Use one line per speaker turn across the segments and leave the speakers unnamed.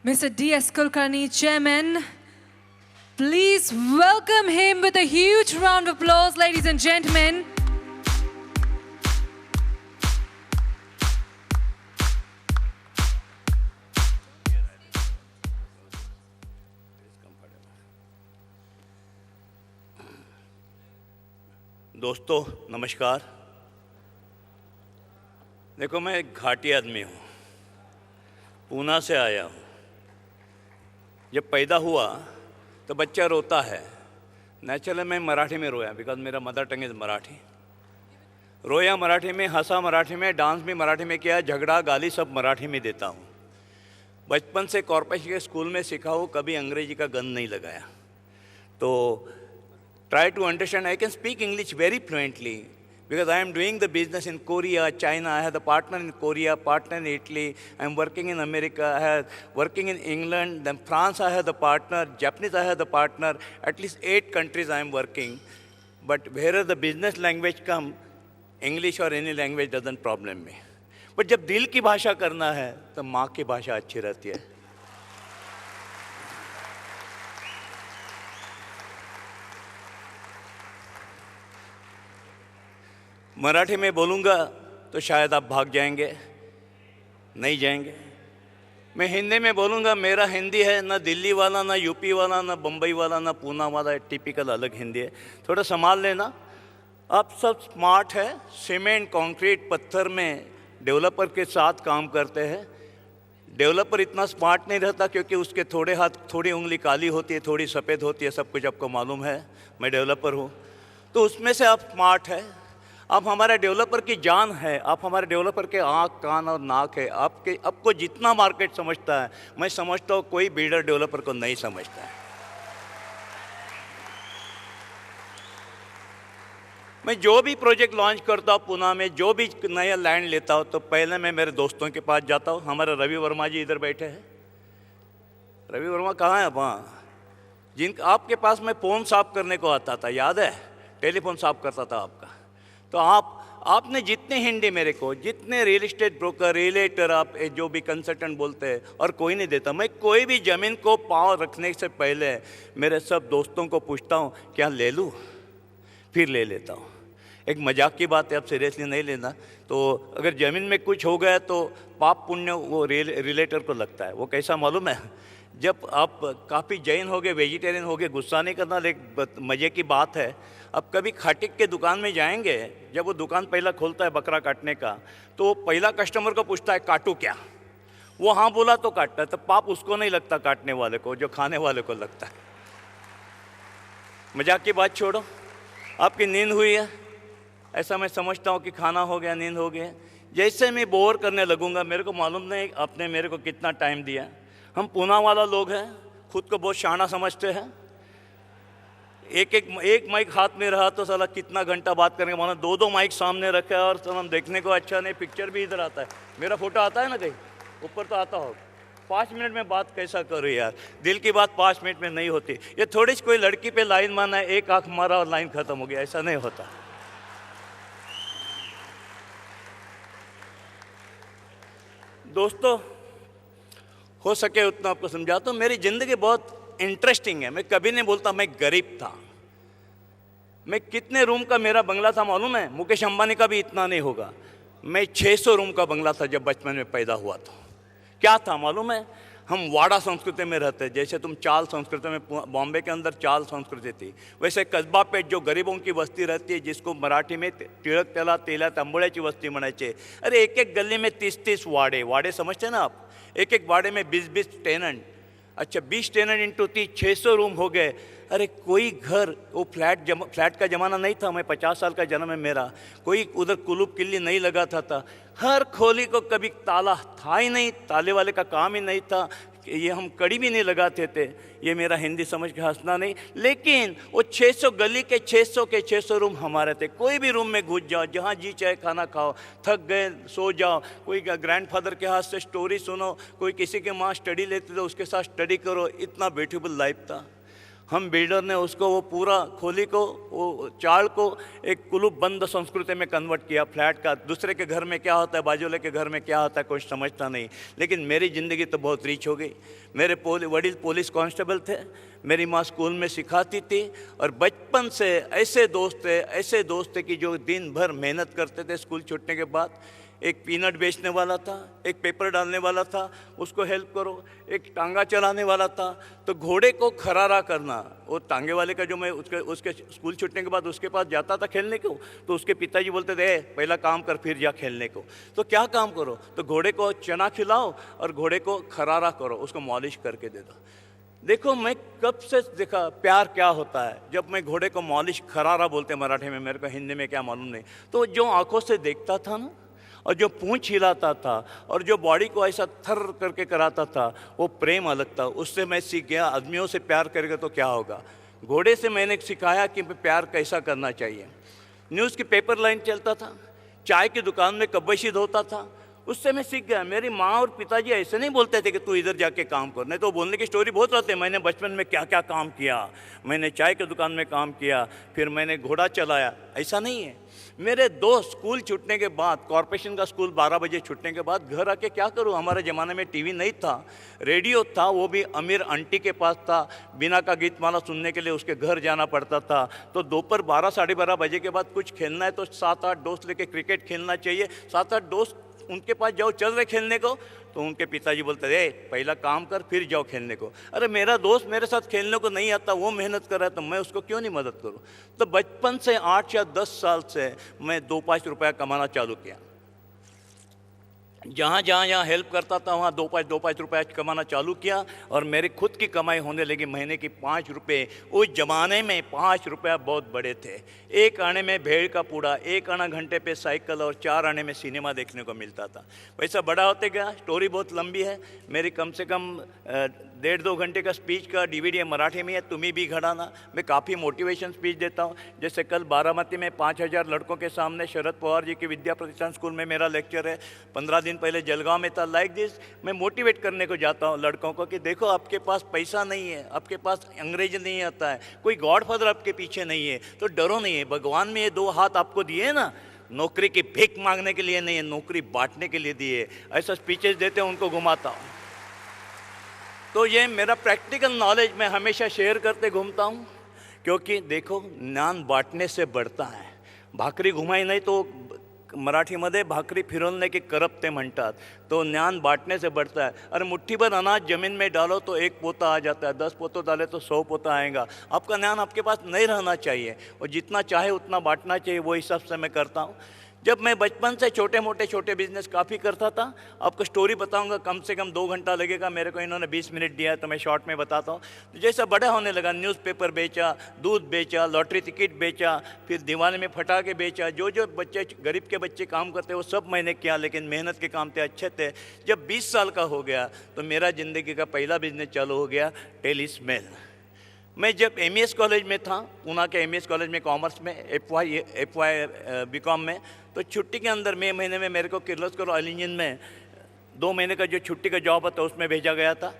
Mr. D.S. Kulkarni, Chairman. Please welcome him with a huge round of applause, ladies and gentlemen.
दोस्तों नमस्कार। देखो मैं एक घाटी आदमी हूँ, पूना से आया हूँ। जब पैदा हुआ तो बच्चा रोता है, नेचुरली मैं मराठी में रोया, बिकॉज मेरा मदर टंग इज़ मराठी। रोया मराठी में, हंसा मराठी में, डांस भी मराठी में किया, झगड़ा गाली सब मराठी में देता हूँ। बचपन से कॉर्पोरेशन के स्कूल में सीखा हूँ, कभी अंग्रेजी का गन नहीं लगाया। तो try to understand, I can speak English very fluently because I am doing the business in Korea, China. I have a partner in Korea, partner in Italy. I am working in America, I have working in England, then France I have the partner, Japanese I have the partner, at least 8 countries I am working. But wherever the business language come, English or any language doesn't problem me. But जब दिल की भाषा करना है तो माँ की भाषा अच्छी रहती है। मराठी में बोलूँगा तो शायद आप भाग जाएंगे, नहीं जाएंगे। मैं हिंदी में बोलूँगा, मेरा हिंदी है ना दिल्ली वाला, ना यूपी वाला, ना बम्बई वाला, ना पूना वाला, टिपिकल अलग हिंदी है। थोड़ा संभाल लेना। आप सब स्मार्ट है, सीमेंट कंक्रीट पत्थर में डेवलपर के साथ काम करते हैं। डेवलपर इतना स्मार्ट नहीं रहता क्योंकि उसके थोड़े हाथ, थोड़ी उंगली काली होती है, थोड़ी सफ़ेद होती है, सब कुछ आपको मालूम है। मैं डेवलपर हूँ, तो उसमें से आप स्मार्ट है। आप हमारे डेवलपर की जान है, आप हमारे डेवलपर के आँख कान और नाक है। आपको जितना मार्केट समझता है, मैं समझता हूँ कोई बिल्डर डेवलपर को नहीं समझता है। मैं जो भी प्रोजेक्ट लॉन्च करता हूँ पुणे में, जो भी नया लैंड लेता हूँ, तो पहले मैं मेरे दोस्तों के पास जाता हूँ। हमारे रवि वर्मा जी इधर बैठे हैं। रवि वर्मा कहाँ है? वहाँ आपके पास मैं फ़ोन साफ करने को आता था, याद है? टेलीफोन साफ करता था आपका। तो आपने जितने हिंदी मेरे को, जितने रियल इस्टेट ब्रोकर, रियलेटर, आप जो भी कंसल्टेंट बोलते हैं, और कोई नहीं देता। मैं कोई भी ज़मीन को पाँव रखने से पहले मेरे सब दोस्तों को पूछता हूँ क्या ले लूँ, फिर ले लेता हूँ। एक मजाक की बात है, आप सीरियसली नहीं लेना। तो अगर ज़मीन में कुछ हो गया तो पाप पुण्य वो रिलेटर को लगता है। वो कैसा मालूम है? जब आप काफ़ी जैन हो गए, वेजिटेरियन हो गए, गुस्सा नहीं करना, लेकिन मज़े की बात है। अब कभी खाटिक के दुकान में जाएंगे, जब वो दुकान पहला खोलता है बकरा काटने का, तो वो पहला कस्टमर को पूछता है काटू क्या? वो हाँ बोला तो काटता है। तो पाप उसको नहीं लगता, काटने वाले को, जो खाने वाले को लगता है। मजाक की बात छोड़ो। आपकी नींद हुई है, ऐसा मैं समझता हूँ कि खाना हो गया, नींद हो गया। जैसे मैं बोर करने लगूंगा, मेरे को मालूम नहीं आपने मेरे को कितना टाइम दिया। हम पूना वाला लोग हैं, खुद को बहुत शाना समझते हैं। एक माइक हाथ में रहा तो साला कितना घंटा बात करेंगे। मानो 2 माइक सामने रखा है और हम देखने को अच्छा नहीं। पिक्चर भी इधर आता है, मेरा फोटो आता है ना कहीं ऊपर, तो आता हो। 5 मिनट में बात कैसा करूँ यार? दिल की बात 5 मिनट में नहीं होती। ये थोड़ी सी कोई लड़की पे लाइन मारना है, एक आँख मारा और लाइन खत्म हो गया, ऐसा नहीं होता। दोस्तों, हो सके उतना आपको समझाता हूँ। मेरी ज़िंदगी बहुत इंटरेस्टिंग है। मैं कभी नहीं बोलता मैं गरीब था। मैं कितने रूम का मेरा बंगला था मालूम है? मुकेश अंबानी का भी इतना नहीं होगा। मैं 600 रूम का बंगला था जब बचपन में पैदा हुआ। तो क्या था मालूम है? हम वाड़ा संस्कृति में रहते। जैसे तुम चाल संस्कृति में, बॉम्बे के अंदर चाल संस्कृति थी, वैसे कस्बा पेट जो गरीबों की बस्ती रहती है, जिसको मराठी में टिळक तेला तेला तांबोळ्याची वस्ती म्हणायचे। अरे एक गली में 30-30 वाड़े समझते ना आप? एक वाड़े में 20-20 टेनेंट। अच्छा 20 टेनेंट इंटू 30, 600 रूम हो गए। अरे कोई घर, वो फ्लैट का ज़माना नहीं था। मैं 50 साल का जन्म है मेरा। कोई उधर कुलूप किल्ली नहीं लगाता था। हर खोली को कभी ताला था ही नहीं, ताले वाले का काम ही नहीं था। ये हम कड़ी भी नहीं लगाते थे। ये मेरा हिंदी समझ के हंसना नहीं, लेकिन वो 600 गली के 600 रूम हमारे थे। कोई भी रूम में घुस जाओ, जहाँ जी चाहे खाना खाओ, थक गए सो जाओ। कोई ग्रैंडफादर के हाथ से स्टोरी सुनो, कोई किसी के माँ स्टडी लेते थे उसके साथ स्टडी करो। इतना ब्यूटीफुल लाइफ था। हम बिल्डर ने उसको वो पूरा खोली को, वो चाल को एक कुलूप बंद संस्कृति में कन्वर्ट किया फ्लैट का। दूसरे के घर में क्या होता है, बाजूले के घर में क्या होता है, कोई समझता नहीं। लेकिन मेरी ज़िंदगी तो बहुत रिच हो गई। मेरे वडील पुलिस कांस्टेबल थे, मेरी माँ स्कूल में सिखाती थी, और बचपन से ऐसे दोस्त थे कि जो दिन भर मेहनत करते थे। स्कूल छूटने के बाद एक पीनट बेचने वाला था, एक पेपर डालने वाला था, उसको हेल्प करो, एक टांगा चलाने वाला था। तो घोड़े को खरारा करना, वो टांगे वाले का जो मैं उसके स्कूल छूटने के बाद उसके पास जाता था खेलने को, तो उसके पिताजी बोलते थे पहला काम कर फिर जा खेलने को। तो क्या काम करो, तो घोड़े को चना खिलाओ और घोड़े को खरारा करो, उसको मॉलिश करके दे दो। देखो मैं कब से देखा प्यार क्या होता है। जब मैं घोड़े को मॉलिश, खरारा बोलते मराठी में, मेरे को हिंदी में क्या मालूम नहीं, तो जो आंखों से देखता था ना, और जो पूंछ हिलाता था, और जो बॉडी को ऐसा थर करके कराता था, वो प्रेम अलग था। उससे मैं सीख गया आदमियों से प्यार करेगा तो क्या होगा। घोड़े से मैंने सिखाया कि प्यार कैसा करना चाहिए। न्यूज़ की पेपर लाइन चलता था, चाय की दुकान में कब्बशीद होता था, उससे मैं सीख गया। मेरी माँ और पिताजी ऐसे नहीं बोलते थे कि तू इधर जाके काम कर, नहीं तो बोलने की स्टोरी बहुत रहते हैं। मैंने बचपन में क्या क्या काम किया, मैंने चाय की दुकान में काम किया, फिर मैंने घोड़ा चलाया, ऐसा नहीं है। मेरे दोस्त स्कूल छूटने के बाद, कॉरपोरेशन का स्कूल 12 बजे छूटने के बाद घर आके क्या करूँ। हमारे ज़माने में टीवी नहीं था, रेडियो था, वो भी अमीर आंटी के पास था। बिना का गीत माला सुनने के लिए उसके घर जाना पड़ता था। तो दोपहर 12 साढ़े 12 बजे के बाद कुछ खेलना है तो 7-8 दोस्त लेके क्रिकेट खेलना चाहिए। 7-8 दोस्त उनके पास जाओ, चल रहे खेलने को, तो उनके पिताजी बोलते थे पहला काम कर फिर जाओ खेलने को। अरे मेरा दोस्त मेरे साथ खेलने को नहीं आता, वो मेहनत कर रहा है, तो मैं उसको क्यों नहीं मदद करूं। तो बचपन से 8 या 10 साल से मैं 2-5 रुपया कमाना चालू किया। जहाँ हेल्प करता था वहाँ 2-5 रुपया कमाना चालू किया, और मेरी खुद की कमाई होने लगी महीने की 5 रुपये। उस ज़माने में 5 रुपया बहुत बड़े थे। 1 आने में भेड़ का पूड़ा, 1 आना घंटे पे साइकिल, और 4 आने में सिनेमा देखने को मिलता था। वैसा बड़ा होते गया, स्टोरी बहुत लंबी है मेरी, कम से कम 1.5-2 घंटे का स्पीच का DVD मराठी में है, तुम्हें भी घड़ाना। मैं काफ़ी मोटिवेशन स्पीच देता हूँ। जैसे कल बारामती में 5000 लड़कों के सामने शरद पवार जी की विद्या प्रतिष्ठान स्कूल में मेरा लेक्चर है। 15 दिन पहले जलगांव में था। लाइक दिस मैं मोटिवेट करने को जाता हूँ लड़कों को कि देखो आपके पास पैसा नहीं है, आपके पास अंग्रेजी नहीं आता है, कोई गॉडफादर आपके पीछे नहीं है, तो डरो नहीं है। भगवान में ये 2 हाथ आपको दिए ना, नौकरी की भीख मांगने के लिए नहीं है, नौकरी बांटने के लिए दिए। ऐसा स्पीचेस देते हैं, उनको घुमाता हूँ। तो ये मेरा प्रैक्टिकल नॉलेज मैं हमेशा शेयर करते घूमता हूँ, क्योंकि देखो ज्ञान बांटने से बढ़ता है। भाकरी घुमाई नाही तो मराठीमध्ये भाकरी फिरवणे की करपते म्हणतात, तो ज्ञान बांटने से बढ़ता है। अरे मुट्ठीभर अनाज जमीन में डालो तो 1 पोता आ जाता है, 10 पोते डाले तो 100 पोता आएगा। आपका ज्ञान आपके पास नहीं रहना चाहिए, और जितना चाहे उतना बांटना चाहिए। वो हिसाब से मैं करता हूँ। जब मैं बचपन से छोटे बिजनेस काफ़ी करता था, आपको स्टोरी बताऊंगा, कम से कम 2 घंटा लगेगा। मेरे को इन्होंने 20 मिनट दिया है तो मैं शॉर्ट में बताता हूँ। तो जैसा बड़ा होने लगा, न्यूज़पेपर बेचा, दूध बेचा, लॉटरी टिकट बेचा, फिर दीवाने में फटाके बेचा। जो बच्चे गरीब के बच्चे काम करते वो सब मैंने किया, लेकिन मेहनत के काम थे, अच्छे थे। जब 20 साल का हो गया तो मेरा ज़िंदगी का पहला बिजनेस चालू हो गया, टेलीस्मेल। मैं जब MES कॉलेज में था, पूना के MES कॉलेज में कॉमर्स में, FY BCom में, तो छुट्टी के अंदर मई महीने में मेरे को किर्लोस्कर ऑयल इंजन में 2 महीने का जो छुट्टी का जॉब होता है उसमें भेजा गया था।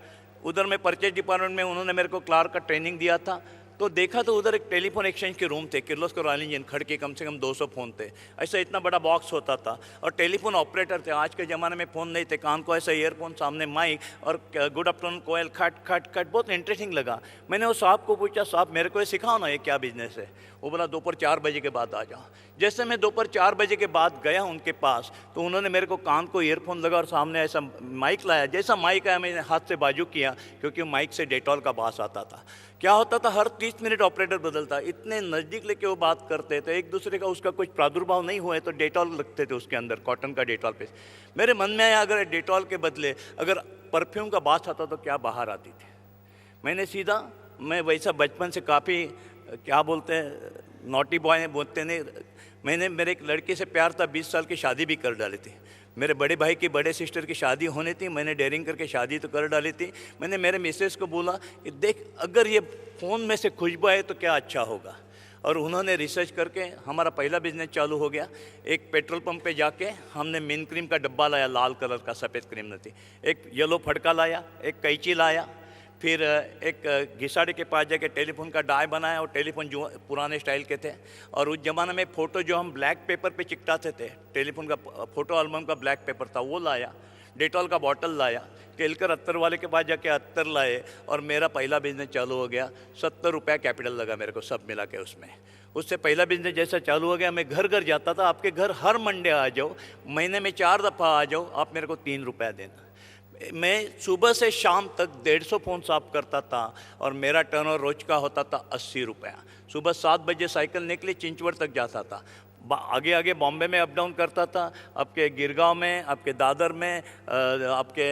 उधर में परचेज डिपार्टमेंट में उन्होंने मेरे को क्लार्क का ट्रेनिंग दिया था। तो देखा तो उधर एक टेलीफोन एक्सचेंज के रूम थे, किर्लोस्कर ऑयल इंजन खड़के, कम से कम 200 फ़ोन थे। ऐसा इतना बड़ा बॉक्स होता था, और टेलीफोन ऑपरेटर थे। आज के ज़माने में फ़ोन नहीं थे, कान को ऐसा ईयरफोन, सामने माइक, और गुड आफ्टरनून कोयल, खट खट खट। बहुत इंटरेस्टिंग लगा। मैंने वो साहब को पूछा, साहब मेरे को ये सिखाओ ना, ये क्या बिजनेस है। वो बोला दोपहर 4 बजे के बाद आ जाओ। जैसे मैं दोपहर 4 बजे के बाद गया उनके पास, तो उन्होंने मेरे को कान को ईयरफोन लगा और सामने ऐसा माइक लाया। जैसा माइक आया मैंने हाथ से बाजू किया, क्योंकि माइक से डेटॉल का बास आता था। क्या होता था, हर 30 मिनट ऑपरेटर बदलता, इतने नज़दीक लेके वो बात करते थे, एक दूसरे का उसका कुछ प्रादुर्भाव नहीं हुए तो डेटॉल लगते थे उसके अंदर, कॉटन का डेटॉल पे। मेरे मन में आया अगर डेटॉल के बदले अगर परफ्यूम का बास आता तो क्या बाहर आती थी। मैंने सीधा, मैं वैसा बचपन से काफ़ी क्या बोलते हैं, नॉटी बॉय बोलते नहीं, मैंने मेरे एक लड़की से प्यार था, 20 साल की शादी भी कर डाली थी। मेरे बड़े भाई की बड़े सिस्टर की शादी होनी थी, मैंने डेयरिंग करके शादी तो कर डाली थी। मैंने मेरे मिसेस को बोला कि देख अगर ये फ़ोन में से खुशबू आए तो क्या अच्छा होगा, और उन्होंने रिसर्च करके हमारा पहला बिजनेस चालू हो गया। एक पेट्रोल पंप पे जाके हमने मिन क्रीम का डब्बा लाया, लाल कलर का, सफ़ेद क्रीम नहीं थी। एक येलो फटका लाया, एक कैंची लाया, फिर एक घिसाड़े के पास जाके टेलीफोन का डाय बनाया और टेलीफोन जो पुराने स्टाइल के थे। और उस ज़माने में फ़ोटो जो हम ब्लैक पेपर पे चिपटाते थे, टेलीफोन का फ़ोटो एल्बम का ब्लैक पेपर था, वो लाया। डेटॉल का बॉटल लाया। केलकर अत्तर वाले के पास जाके अत्तर लाए और मेरा पहला बिजनेस चालू हो गया। 70 रुपया कैपिटल लगा मेरे को सब मिला के उसमें। उससे पहला बिजनेस जैसा चालू हो गया, मैं घर घर जाता था। आपके घर हर मंडे आ जाओ, महीने में 4 दफ़ा आ जाओ, आप मेरे को 3 रुपया देना। मैं सुबह से शाम तक 150 फ़ोन साफ करता था और मेरा टर्नओवर रोज का होता था 80 रुपया। सुबह 7 बजे साइकिल निकली, चिंचवड़ तक जाता था। आगे आगे बॉम्बे में अप डाउन करता था, आपके गिरगांव में, आपके दादर में, आपके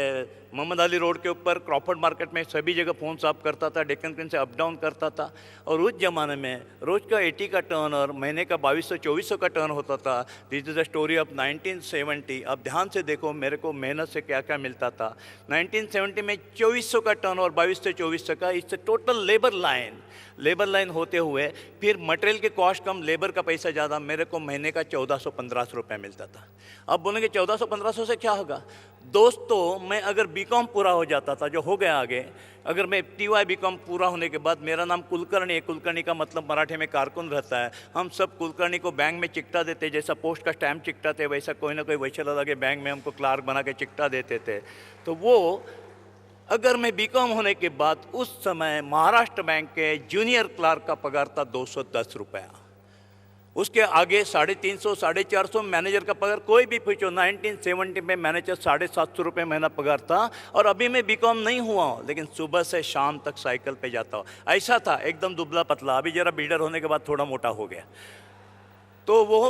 मोहम्मद अली रोड के ऊपर क्रॉफर्ड मार्केट में, सभी जगह फ़ोन साफ करता था। डेक्कन क्वीन से अप डाउन करता था। और उस ज़माने में रोज़ का 80 का टर्न और महीने का 2200-2400 का टर्न होता था। This is the story of 1970। अब ध्यान से देखो मेरे को मेहनत से क्या क्या मिलता था। 1970 में 2400 का टर्न और 2200-2400 का, इससे टोटल लेबर लाइन होते हुए फिर मटेरियल के कॉस्ट कम, लेबर का पैसा ज़्यादा, मेरे को महीने का 1400-1500 रुपये मिलता था। अब बोलेंगे 1400-1500 से क्या होगा? दोस्तों, मैं अगर बीकॉम पूरा हो जाता था, जो हो गया आगे, अगर मैं TY बीकॉम पूरा होने के बाद, मेरा नाम कुलकर्णी है, कुलकर्णी का मतलब मराठी में कारकुन रहता है। हम सब कुलकर्णी को बैंक में चिकटा देते, जैसा पोस्ट का स्टैम्प चिकटाते वैसा कोई ना कोई वैसा लगे बैंक में हमको क्लार्क बना के चिकटा देते थे। तो वो अगर मैं बीकॉम होने के बाद, उस समय महाराष्ट्र बैंक के जूनियर क्लार्क का पगार था 210 रुपया। उसके आगे 350-450 मैनेजर का पगार कोई भी पूछो। 1970 में मैनेजर 750 रुपये महीना पगार था। और अभी मैं बीकॉम नहीं हुआ हूँ, लेकिन सुबह से शाम तक साइकिल पे जाता हूँ। ऐसा था, एकदम दुबला पतला। अभी जरा बिल्डर होने के बाद थोड़ा मोटा हो गया। तो वो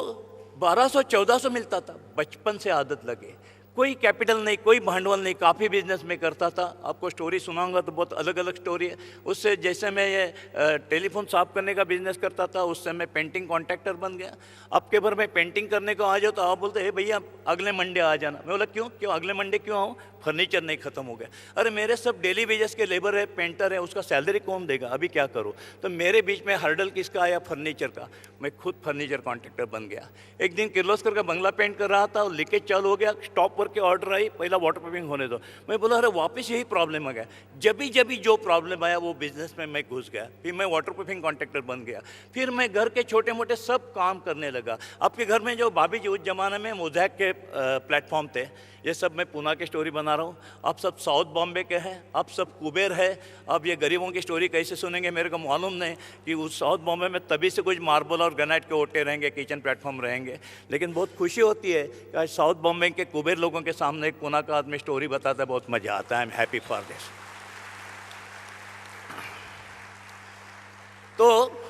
1200-1400 मिलता था। बचपन से आदत लगे, कोई कैपिटल नहीं, कोई भांडवल नहीं, काफ़ी बिजनेस में करता था। आपको स्टोरी सुनाऊंगा तो बहुत अलग अलग स्टोरी है। उससे जैसे मैं ये टेलीफोन साफ करने का बिजनेस करता था, उससे मैं पेंटिंग कॉन्ट्रैक्टर बन गया। अब के बार मैं पेंटिंग करने को आ जाओ तो आप बोलते हैं भैया अगले मंडे आ जाना। मैं बोला क्यों अगले मंडे क्यों आऊँ? फर्नीचर नहीं ख़त्म हो गया। अरे मेरे सब डेली वेजेस के लेबर है, पेंटर है, उसका सैलरी कौन देगा? अभी क्या करूँ? तो मेरे बीच में हर्डल किसका आया? फर्नीचर का। मैं खुद फर्नीचर कॉन्ट्रैक्टर बन गया। एक दिन किर्लोस्कर का बंगला पेंट कर रहा था और लीकेज चालू हो गया। स्टॉप वर्क के ऑर्डर आई, पहला वाटर प्रूफिंग होने दो। मैं बोला अरे वापस यही प्रॉब्लम आ गया। जब भी जो प्रॉब्लम आया वो बिजनेस में मैं घुस गया। फिर मैं वाटर प्रूफिंग कॉन्ट्रैक्टर बन गया। फिर मैं घर के छोटे मोटे सब काम करने लगा। आपके घर में जो भाभी जी उस जमाने में मोज़ैक के प्लेटफॉर्म थे, ये सब मैं पूना की स्टोरी बना रहा हूँ। आप सब साउथ बॉम्बे के हैं, आप सब कुबेर है। अब ये गरीबों की स्टोरी कैसे सुनेंगे मेरे को मालूम नहीं कि उस साउथ बॉम्बे में तभी से कुछ मार्बल और ग्रेनाइट के ओटे रहेंगे, किचन प्लेटफॉर्म रहेंगे। लेकिन बहुत खुशी होती है कि आज साउथ बॉम्बे के कुबेर लोगों के सामने एक पूना का आदमी स्टोरी बताता है, बहुत मज़ा आता है। I am happy for this. तो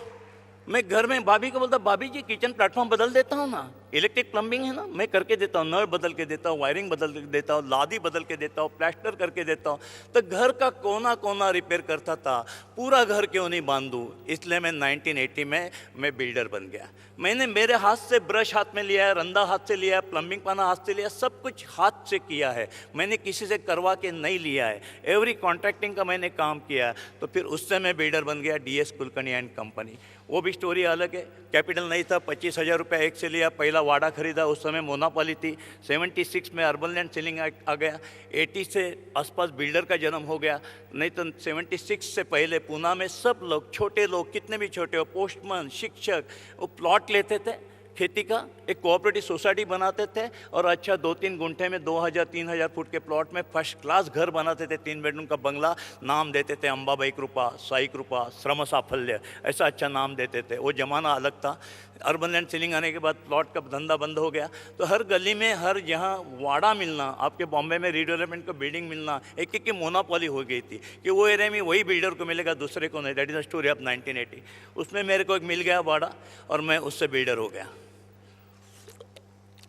मैं घर में भाभी को बोलता, भाभी जी किचन प्लेटफॉर्म बदल देता हूँ ना, इलेक्ट्रिक प्लम्बिंग है ना, मैं करके देता हूँ, नल बदल के देता हूँ, वायरिंग बदल के देता हूँ, लादी बदल के देता हूँ, प्लास्टर करके देता हूँ। तो घर का कोना कोना रिपेयर करता था, पूरा घर क्यों नहीं बांधूँ? इसलिए मैं 1980 में मैं बिल्डर बन गया। मैंने मेरे हाथ से ब्रश हाथ में लिया है, रंदा हाथ से लिया है, प्लम्बिंग पाना हाथ से लिया, सब कुछ हाथ से किया है। मैंने किसी से करवा के नहीं लिया है। एवरी कॉन्ट्रैक्टिंग का मैंने काम किया। तो फिर उससे मैं बिल्डर बन गया, DS कुलकर्णी एंड कंपनी। वो भी स्टोरी अलग है। कैपिटल नहीं था, 25,000 रुपये एक से लिया, पहला वाड़ा खरीदा, उस समय मोनोपोली थी। 76 में अर्बन लैंड सीलिंग एक्ट आ गया। 80 से आसपास बिल्डर का जन्म हो गया। नहीं तो 76 से पहले पूना में सब लोग, छोटे लोग, कितने भी छोटे हो, पोस्टमैन, शिक्षक, वो प्लॉट लेते थे खेती का, एक कोऑपरेटिव सोसाइटी बनाते थे और अच्छा 2-3 गुंठे में 2,000-3,000 फुट के प्लॉट में फर्स्ट क्लास घर बनाते थे। 3 बेडरूम का बंगला, नाम देते थे अंबाबाई कृपा, साई कृपा, श्रम साफल्य, ऐसा अच्छा नाम देते थे। वो ज़माना अलग था। अर्बन लैंड सीलिंग आने के बाद प्लॉट का धंधा बंद हो गया। तो हर गली में, हर जहाँ वाड़ा मिलना, आपके बॉम्बे में रीडेवलपमेंट का बिल्डिंग मिलना, एक की मोनोपोली हो गई थी कि वो एरिया में वही बिल्डर को मिलेगा, दूसरे को नहीं। That is the story of 1980। उसमें मेरे को एक मिल गया वाड़ा और मैं उससे बिल्डर हो गया।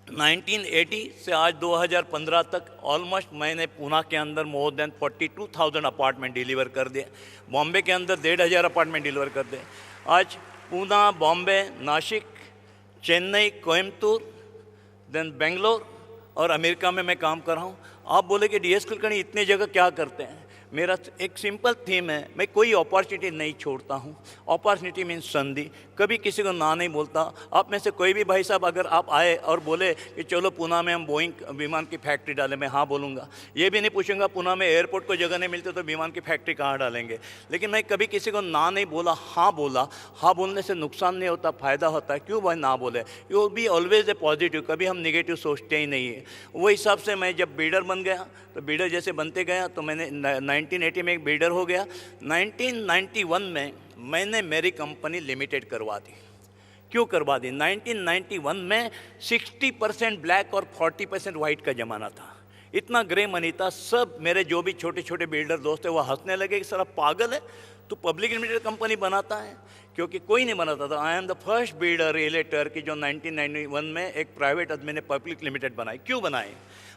1980 से आज 2015 तक ऑलमोस्ट मैंने पूना के अंदर मोर देन 42,000 अपार्टमेंट डिलीवर कर दिए। बॉम्बे के अंदर 1,500 अपार्टमेंट डिलीवर कर दिए। आज पूना, बॉम्बे, नासिक, चेन्नई, कोयम्बतूर, देन बेंगलोर और अमेरिका में मैं काम कर रहा हूँ। आप बोले कि DS कुलकर्णी इतने जगह क्या करते हैं? मेरा एक सिंपल थीम है, मैं कोई अपॉर्चुनिटी नहीं छोड़ता हूँ। अपॉर्चुनिटी मीन्स संधि, कभी किसी को ना नहीं बोलता। आप में से कोई भी भाई साहब अगर आप आए और बोले कि चलो पुणे में हम बोइंग विमान की फैक्ट्री डालें, मैं हाँ बोलूँगा। ये भी नहीं पूछूंगा पुणे में एयरपोर्ट को जगह नहीं मिलती तो विमान की फैक्ट्री कहाँ डालेंगे। लेकिन मैं कभी किसी को ना नहीं बोला, हाँ बोला। हाँ बोलने से नुकसान नहीं होता, फ़ायदा होता है। क्यों भाई ना बोले? You be always a positive, कभी हम निगेटिव सोचते ही नहीं है। वो हिसाब से मैं जब बिल्डर बन गया तो बिल्डर जैसे बनते गया तो मैंने 1980 में एक बिल्डर हो गया। 1991 में मैंने मेरी कंपनी लिमिटेड करवा दी। क्यों करवा दी? 1991 में 60% ब्लैक और 40% वाइट का ज़माना था। इतना ग्रे मनी था। सब मेरे जो भी छोटे छोटे बिल्डर दोस्त थे वो हंसने लगे कि साला पागल है, तू पब्लिक लिमिटेड कंपनी बनाता है। क्योंकि कोई नहीं बनाता था। I am the first builder realtor की जो 1991 में एक प्राइवेट आदमी ने पब्लिक लिमिटेड बनाई। क्यों बनाई?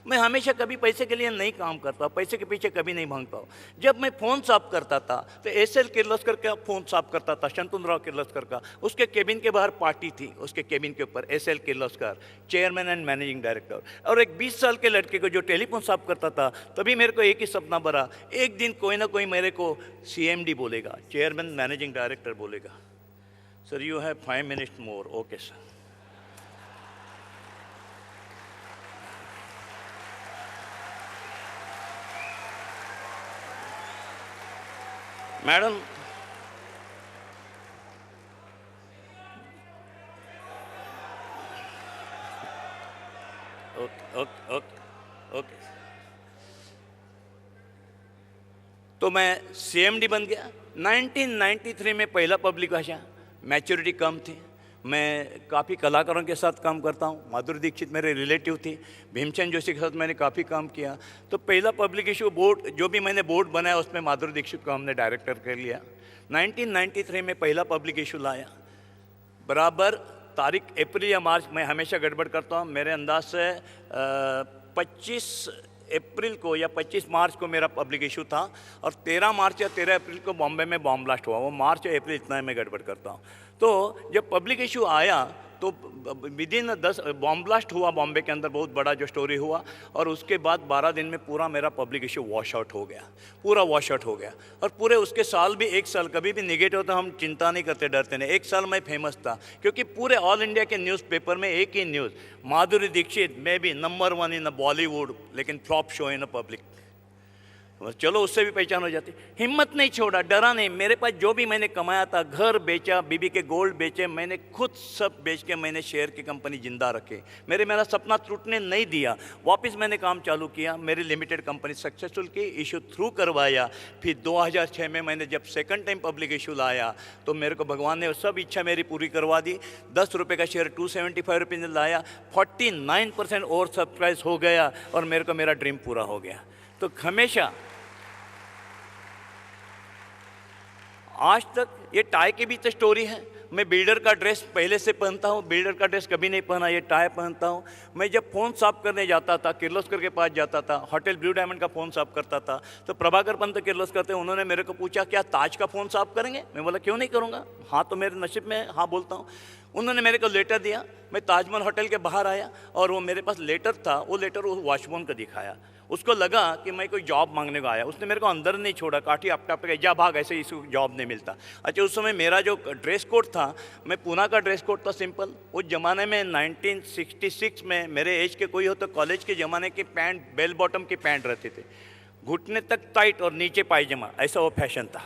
मैं हमेशा कभी पैसे के लिए नहीं काम करता, पैसे के पीछे कभी नहीं भागता हूँ। जब मैं फ़ोन साफ करता था तो एसएल किर्लोस्कर का फ़ोन साफ करता था, शंतनुराव किर्लोस्कर का। उसके केबिन के बाहर पार्टी थी, उसके केबिन के ऊपर SL Kirloskar chairman and managing director. और एक 20 साल के लड़के को जो टेलीफोन साफ करता था, तभी मेरे को एक ही सपना भरा, एक दिन कोई ना कोई मेरे को CMD बोलेगा, चेयरमैन मैनेजिंग डायरेक्टर बोलेगा, sir you have 5 minutes more. Okay sir. Madam okay okay okay okay. तो मैं CMD बन गया। 1993 में पहला पब्लिक भाषा, मैच्योरिटी कम थी। मैं काफ़ी कलाकारों के साथ काम करता हूँ। माधुरी दीक्षित मेरे रिलेटिव थी, भीमसेन जोशी के साथ मैंने काफ़ी काम किया। तो पहला पब्लिक इशू बोर्ड जो भी मैंने बोर्ड बनाया उसमें माधुरी दीक्षित को हमने डायरेक्टर कर लिया। 1993 में पहला पब्लिक इशू लाया, बराबर तारीख अप्रैल या मार्च, मैं हमेशा गड़बड़ करता हूँ। मेरे अंदाज से 25 अप्रैल को या 25 मार्च को मेरा पब्लिक इशू था और 13 मार्च या 13 अप्रैल को बॉम्बे में बॉम्ब ब्लास्ट हुआ। वो मार्च या अप्रैल इतना है, मैं गड़बड़ करता हूँ। तो जब पब्लिक इशू आया तो विदिन 10 बॉम्ब ब्लास्ट हुआ बॉम्बे के अंदर, बहुत बड़ा जो स्टोरी हुआ। और उसके बाद 12 दिन में पूरा मेरा पब्लिक इशू वॉश आउट हो गया, पूरा वॉश आउट हो गया। और पूरे उसके साल भी, एक साल कभी भी निगेटिव होता हम चिंता नहीं करते, डरते नहीं। एक साल मैं फेमस था क्योंकि पूरे ऑल इंडिया के न्यूज़पेपर में एक ही news, Madhuri Dixit maybe number 1 in Bollywood लेकिन फ्लॉप शो इन पब्लिक। चलो उससे भी पहचान हो जाती। हिम्मत नहीं छोड़ा, डरा नहीं। मेरे पास जो भी मैंने कमाया था, घर बेचा, बीबी के गोल्ड बेचे, मैंने खुद सब बेच के मैंने शेयर की कंपनी जिंदा रखे। मेरा सपना टूटने नहीं दिया। वापस मैंने काम चालू किया, मेरी लिमिटेड कंपनी सक्सेसफुल की, इशू थ्रू करवाया। फिर 2006 में मैंने जब सेकंड टाइम पब्लिक इशू लाया तो मेरे को भगवान ने सब इच्छा मेरी पूरी करवा दी। 10 रुपये का शेयर 275 रुपये में लाया, 49% और सब्सक्राइब हो गया और मेरे को मेरा ड्रीम पूरा हो गया। तो हमेशा आज तक ये टाई की भी तो स्टोरी है। मैं बिल्डर का ड्रेस पहले से पहनता हूँ, बिल्डर का ड्रेस कभी नहीं पहना, ये टाई पहनता हूँ। मैं जब फ़ोन साफ करने जाता था, किर्लोस्कर के पास जाता था, होटल ब्लू डायमंड का फ़ोन साफ करता था, तो प्रभाकर पंत किर्लोस्कर थे, उन्होंने मेरे को पूछा क्या ताज का फ़ोन साफ करेंगे? मैं बोला क्यों नहीं करूँगा, हाँ तो मेरे नसीब में हाँ बोलता हूँ। उन्होंने मेरे को लेटर दिया, मैं ताजमहल होटल के बाहर आया और वो मेरे पास लेटर था, वो लेटर वो वॉचमैन को दिखाया। उसको लगा कि मैं कोई जॉब मांगने को आया, उसने मेरे को अंदर नहीं छोड़ा, काठी आपटा पे जा भाग, ऐसे इसको जॉब नहीं मिलता। अच्छा उस समय मेरा जो ड्रेस कोड था, मैं पूना का ड्रेस कोड था सिंपल। उस ज़माने में 1966 में मेरे एज के कोई हो तो कॉलेज के ज़माने की पैंट बेल बॉटम की पैंट रहते थे, घुटने तक टाइट और नीचे पायजामा, ऐसा वो फैशन था।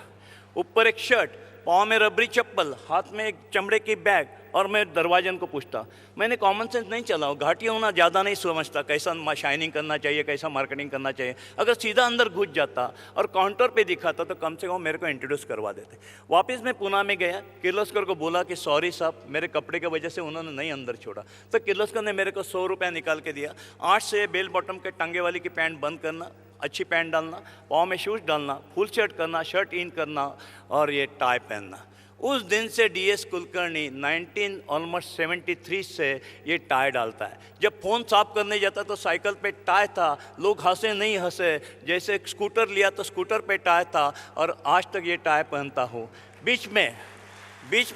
ऊपर एक शर्ट, पाँव में रबरी चप्पल, हाथ में एक चमड़े की बैग, और मैं दरवाजन को पूछता। मैंने कॉमन सेंस नहीं चलाऊँ, घाटी होना ज़्यादा नहीं समझता, कैसा शाइनिंग करना चाहिए, कैसा मार्केटिंग करना चाहिए। अगर सीधा अंदर घुस जाता और काउंटर पे दिखाता तो कम से कम मेरे को इंट्रोड्यूस करवा देते। वापस मैं पूना में गया, किर्लोस्कर को बोला कि सॉरी साहब, मेरे कपड़े की वजह से उन्होंने नहीं अंदर छोड़ा। तो किर्लोस्कर ने मेरे को 100 रुपये निकाल के दिया। 8 से बेल बॉटम के टांगे वाली की पैंट बंद करना, अच्छी पैंट डालना, पाँव में शूज़ डालना, फुल शर्ट करना, शर्ट इन करना और ये टाई पहनना। उस दिन से DS कुलकर्णी 1973 से ये टाई डालता है। जब फ़ोन साफ करने जाता तो साइकिल पे टाई था, लोग हंसे नहीं हंसे। जैसे स्कूटर लिया तो स्कूटर पे टाई था और आज तक ये टाई पहनता हूँ। बीच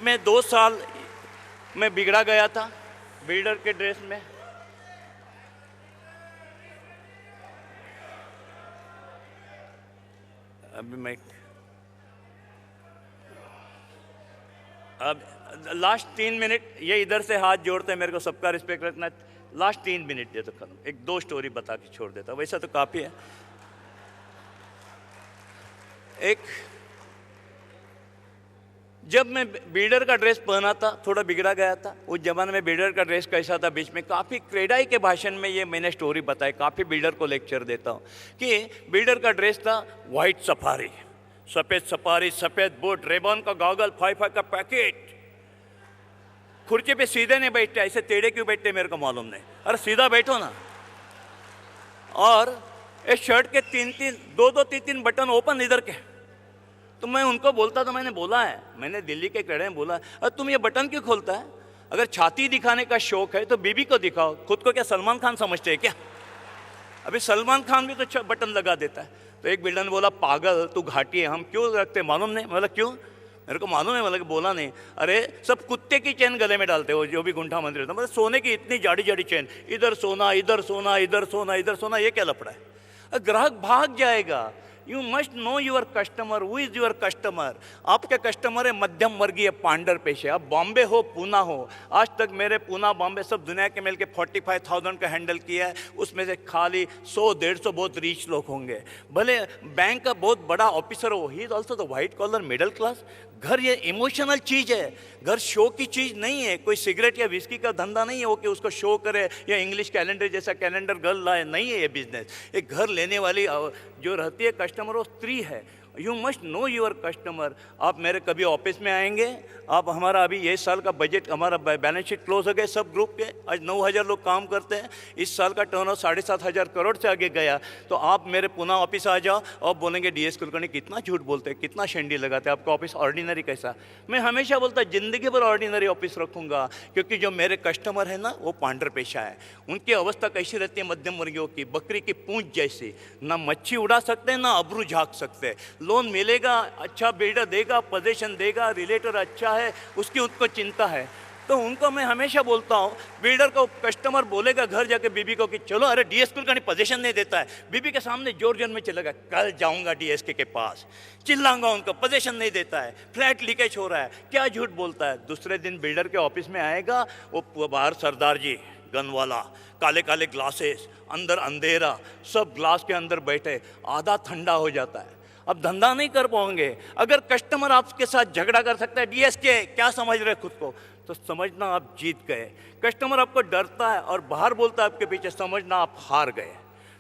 में 2 साल मैं बिगड़ा गया था बिल्डर के ड्रेस में। अभी मैं अब लास्ट 3 मिनट ये इधर से हाथ जोड़ते हैं, मेरे को सबका रिस्पेक्ट रखना। लास्ट 3 मिनट दे तो खत्म, एक 2 स्टोरी बता के छोड़ देता, वैसा तो काफ़ी है। एक, जब मैं बिल्डर का ड्रेस पहना था, थोड़ा बिगड़ा गया था। उस जमाने में बिल्डर का ड्रेस कैसा था, बीच में काफ़ी क्रेडाई के भाषण में ये मैंने स्टोरी बताई, काफ़ी बिल्डर को लेक्चर देता हूँ कि बिल्डर का ड्रेस था वाइट सफारी, सफ़ेद सफारी, सफ़ेद बूट, रेबन का गॉगल, 5 का पैकेट। कुर्सी पे सीधे नहीं बैठते, ऐसे टेढ़े क्यों बैठते मेरे को मालूम नहीं। अरे सीधा बैठो ना। और इस शर्ट के 2-3 बटन ओपन इधर के। तो मैं उनको बोलता था, मैंने बोला है, मैंने दिल्ली के कड़े में बोला, अरे तुम ये बटन क्यों खोलता है? अगर छाती दिखाने का शौक है तो बीबी को दिखाओ, खुद को क्या सलमान खान समझते हैं क्या? अभी सलमान खान भी तो बटन लगा देता है। तो एक बिल्डर ने बोला, पागल तू घाटी है, हम क्यों रखते मालूम नहीं। मतलब क्यों? मेरे को मालूम है। मतलब बोला नहीं। अरे सब कुत्ते की चेन गले में डालते हो, जो भी गुंठा मंदिर होता है, मतलब सोने की इतनी जाड़ी जाड़ी चेन, इधर सोना इधर सोना इधर सोना इधर सोना, ये क्या लफड़ा है? ग्राहक भाग जाएगा। You must know your customer, who is your customer. आपके कस्टमर है मध्यम वर्गीय पांडर पेशे। आप बॉम्बे हो पूना हो, आज तक मेरे पूना बॉम्बे सब दुनिया के मिल के 45,000 का हैंडल किया है, उसमें से खाली 100-150 बहुत रिच लोग होंगे। भले बैंक का बहुत बड़ा ऑफिसर हो, he is also the white collar middle class. घर ये इमोशनल चीज़ है, घर शो की चीज़ नहीं है। कोई सिगरेट या विस्की का धंधा नहीं है वो कि उसको शो करे या इंग्लिश कैलेंडर जैसा कैलेंडर गर्ल लाए, नहीं है ये बिजनेस। एक घर लेने वाली जो रहती है कस्टमर, वो स्त्री है। You must know your customer. आप मेरे कभी ऑफिस में आएंगे, आप हमारा अभी ये साल का बजट, हमारा बैलेंस शीट क्लोज हो गया सब ग्रुप के, आज 9,000 लोग काम करते हैं। इस साल का टर्नओवर 7,500 करोड़ से आगे गया। तो आप मेरे पुणे ऑफिस आ जाओ और बोलेंगे DS कुलकर्णी कितना झूठ बोलते हैं, कितना शेंडी लगाते हैं, आपका ऑफिस ऑर्डिनरी कैसा। मैं हमेशा बोलता ज़िंदगी भर ऑर्डिनरी ऑफिस रखूँगा, क्योंकि जो मेरे कस्टमर है ना वो पांडर पेशा है। उनकी अवस्था कैसी रहती है मध्यम वर्गियों की, बकरी की पूंछ जैसी। ना मच्छी उड़ा सकते हैं ना अबरू झाँक सकते। लोन मिलेगा, अच्छा बिल्डर देगा, पोजीशन देगा, रिलेटर अच्छा है, उसकी उनको चिंता है। तो उनको मैं हमेशा बोलता हूँ, बिल्डर को कस्टमर बोलेगा घर जाके बीबी को कि चलो, अरे DS कुलकर्णी पोजीशन नहीं देता है, बीबी के सामने जोर में चलेगा, कल जाऊंगा DSK के पास, चिल्लाऊंगा उनको, पोजीशन नहीं देता है, फ्लैट लीकेज हो रहा है, क्या झूठ बोलता है। दूसरे दिन बिल्डर के ऑफिस में आएगा, वो बाहर सरदार जी गन वाला, काले काले ग्लासेस, अंदर अंधेरा, सब ग्लास के अंदर बैठे, आधा ठंडा हो जाता है। अब धंधा नहीं कर पाओगे। अगर कस्टमर आपके साथ झगड़ा कर सकता है, DSK क्या समझ रहे खुद को, तो समझना आप जीत गए। कस्टमर आपको डरता है और बाहर बोलता है आपके पीछे, समझना आप हार गए।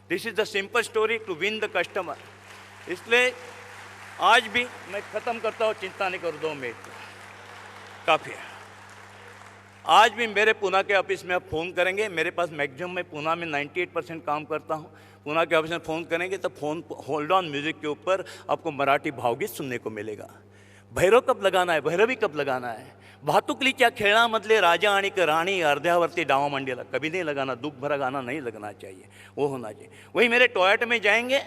This is the simple story to win the customer. इसलिए आज भी मैं ख़त्म करता हूँ, चिंता नहीं करो, 2 मिनट काफ़ी है। आज भी मेरे पूना के ऑफिस में आप फ़ोन करेंगे, मेरे पास मैक्सिमम मैं पूना में 98% काम करता हूँ। पूना के ऑफिस में फ़ोन करेंगे तो फ़ोन होल्ड ऑन म्यूज़िक के ऊपर आपको मराठी भावगीत सुनने को मिलेगा। भैरव कब लगाना है, भैरवी कब लगाना है, भातुकलीच्या खेळामधले राजा आणि राणी अर्ध्यावरती डावा मांडीला, कभी नहीं लगाना, दुख भरा गाना नहीं लगना चाहिए, वो होना चाहिए। वही मेरे टोयोटा में जाएंगे,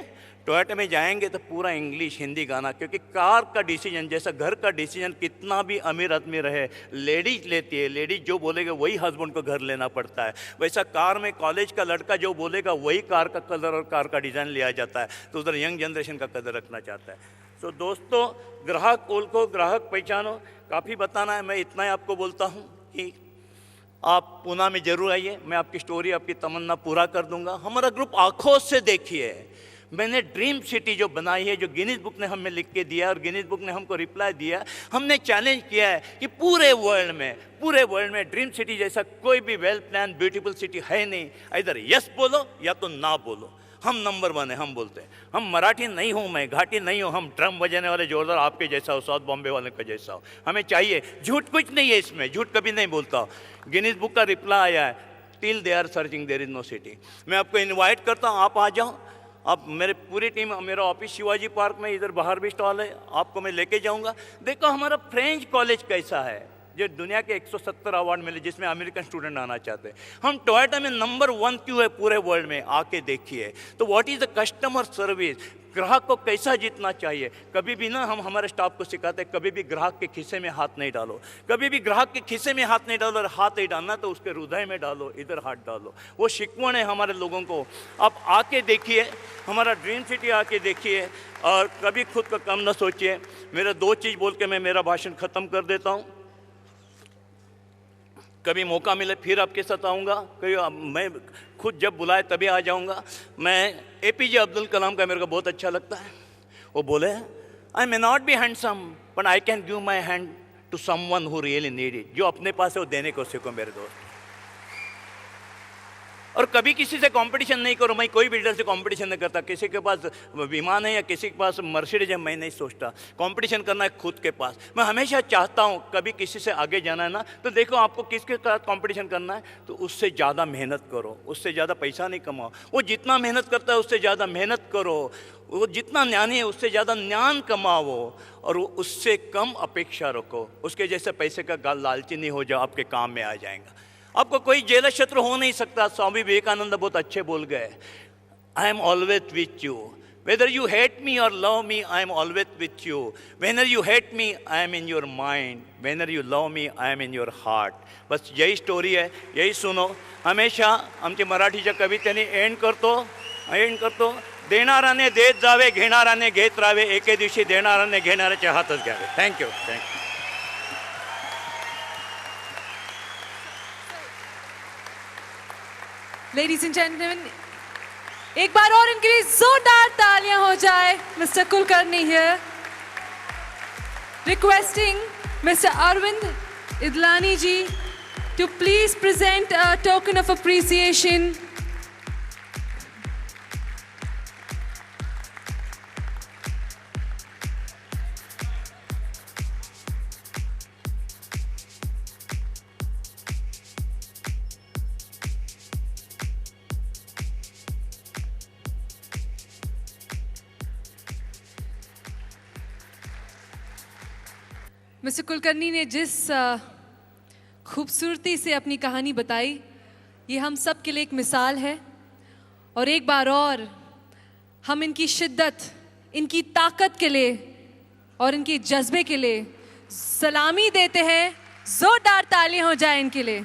टोयोटा में जाएंगे तो पूरा इंग्लिश हिंदी गाना, क्योंकि कार का डिसीजन जैसा घर का डिसीजन कितना भी अमीर आदमी रहे, लेडीज लेती है, लेडीज जो बोलेगा वही हस्बैंड को घर लेना पड़ता है। वैसा कार में कॉलेज का लड़का जो बोलेगा वही कार का कलर और कार का डिज़ाइन लिया जाता है। तो उधर यंग जनरेशन का कदर रखना चाहता है। तो दोस्तों, ग्राहक ओळखो, ग्राहक पहचानो, काफ़ी बताना है, मैं इतना ही आपको बोलता हूँ कि आप पूना में जरूर आइए, मैं आपकी स्टोरी, आपकी तमन्ना पूरा कर दूंगा। हमारा ग्रुप आंखों से देखिए, मैंने ड्रीम सिटी जो बनाई है, जो गिनीज बुक ने हमें लिख के दिया और गिनीज बुक ने हमको रिप्लाई दिया, हमने चैलेंज किया है कि पूरे वर्ल्ड में ड्रीम सिटी जैसा कोई भी वेल प्लान ब्यूटीफुल सिटी है नहीं। इधर यस बोलो या तो ना बोलो, हम नंबर 1 है, हम बोलते हैं। हम मराठी नहीं हूँ, मैं घाटी नहीं हूँ, हम ड्रम बजाने वाले जोरदार आपके जैसा हो, साउथ बॉम्बे वाले का जैसा हो, हमें चाहिए। झूठ कुछ नहीं है इसमें, झूठ कभी नहीं बोलता। गिनीज बुक का रिप्लाई आया है, till they are searching there is no city. मैं आपको इन्वाइट करता हूँ, आप आ जाओ। आप मेरे पूरी टीम, मेरा ऑफिस शिवाजी पार्क में, इधर बाहर भी स्टॉल है, आपको मैं लेके जाऊंगा। देखो हमारा फ्रेंच कॉलेज कैसा है, जो दुनिया के 170 अवार्ड मिले, जिसमें अमेरिकन स्टूडेंट आना चाहते हैं। हम टोयोटा में नंबर 1 क्यों है पूरे वर्ल्ड में, आके देखिए। तो what is the customer service, ग्राहक को कैसा जीतना चाहिए। कभी भी ना हम हमारे स्टाफ को सिखाते हैं, कभी भी ग्राहक के खिस्से में हाथ नहीं डालो, कभी भी ग्राहक के खिस्से में हाथ नहीं डालो, और हाथ नहीं डालना तो उसके हृदय में डालो, इधर हाथ डालो। वो शिकवण है हमारे लोगों को। आप आके देखिए, हमारा ड्रीम सिटी आके देखिए, और कभी खुद का कम ना सोचिए। मेरा 2 चीज़ बोल के मैं मेरा भाषण ख़त्म कर देता हूँ। कभी मौका मिले फिर आपके साथ आऊँगा, कभी मैं खुद जब बुलाए तभी आ जाऊँगा। मैं APJ अब्दुल कलाम का मेरे को बहुत अच्छा लगता है। वो बोले, I may not be handsome but I can give my hand to someone who really need it. जो अपने पास है वो देने को सीखो मेरे दोस्त। और कभी किसी से कंपटीशन नहीं करो। मैं कोई बिल्डर से कंपटीशन नहीं करता। किसी के पास विमान है या किसी के पास मर्सिडीज है, मैं नहीं सोचता। कंपटीशन करना है खुद के पास। मैं हमेशा चाहता हूँ कभी किसी से आगे जाना है ना, तो देखो आपको किसके साथ कंपटीशन करना है, तो उससे ज़्यादा मेहनत करो, उससे ज़्यादा पैसा नहीं कमाओ। वो जितना मेहनत करता है उससे ज़्यादा मेहनत करो। वो जितना ज्ञानी है उससे ज़्यादा ज्ञान कमाओ और वो उससे कम अपेक्षा रखो। उसके जैसे पैसे का लालची नहीं हो जाओ, आपके काम में आ जाएगा। आपको कोई जेलस शत्रु हो नहीं सकता। स्वामी विवेकानंद बहुत अच्छे बोल गए, I am always with you, whether you hate me और love me, I am always with you. Whenever you hate me I am in your mind, whenever you love me I am in your heart. बस यही story है, यही सुनो हमेशा। आमची मराठीच्या कवितेने and करतो देणाराने देत जावे, घेणाराने घेत राहावे, एके दिवशी देणाराने घेणाऱ्याच्या हातच घ्यावे। Thank you thank you.
Ladies and gentlemen, एक बार और इनके लिए जोरदार तालियां हो जाए। Mr. Kulkarni here, requesting Mr. Arvind Idlani ji to please present a token of appreciation. Mister Kulkarni ने जिस खूबसूरती से अपनी कहानी बताई, ये हम सब के लिए एक मिसाल है। और एक बार और हम इनकी शिद्दत, इनकी ताकत के लिए और इनके जज्बे के लिए सलामी देते हैं। जोरदार तालियां हो जाए इनके लिए।